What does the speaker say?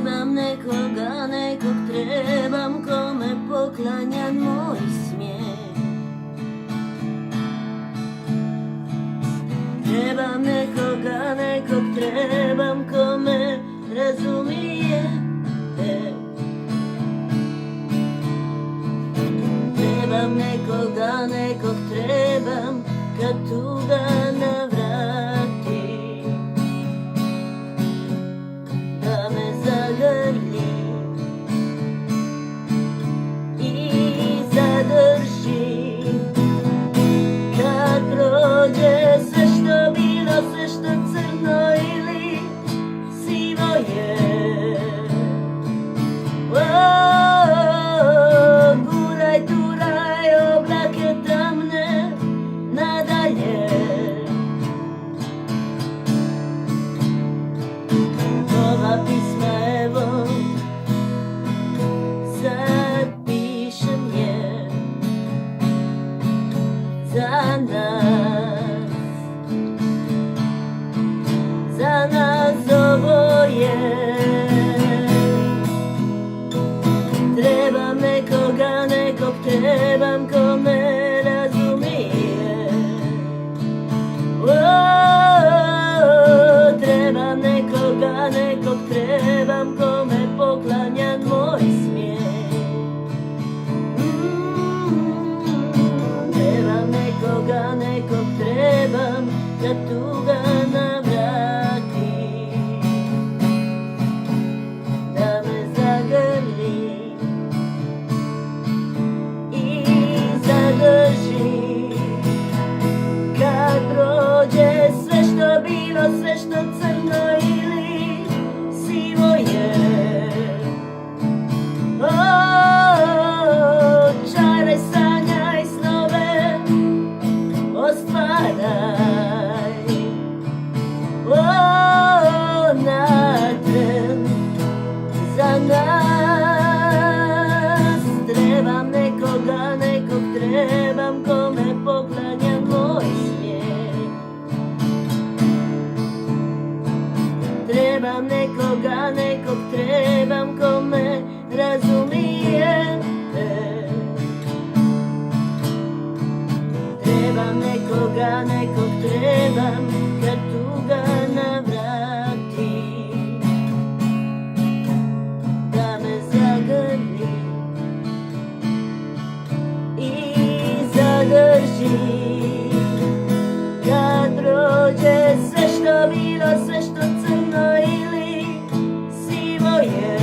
Nemam nekoga, nekog trebam, kome poklanjam moj smijeh. Trebam nekoga, nekog trebam, kome razumije te. Trebam nekoga, nekog trebam, kad tuga navrati, da me zagrli i zadrži. Kad prođe sve što bilo, sve što crno ili sivo je, guraj, turaj oblake tamne nadalje. Ova pisma evo sad pišem je za nas oboje. Trebam nekoga, nekog trebam, kome razumije. Trebam nekoga, nekog trebam, kome poklanjam moj smijeh. Trebam nekoga, nekog trebam, kad tuga navrati, da me zagrli i zadrži. Kad prođe sve što bilo, sve što crno ili sivo je, čaraj, sanjaj snove, ostvaraj. Na tren za nas. Trebam nekoga, nekog trebam, kome poklanjam moj smijeh. Trebam nekoga, nekog trebam, kome razumije te. Trebam nekoga, nekog trebam, kad tuga navrati, da me zagrli i zadrži. Kad prođe sve što bilo, sve što crno ili sivo je,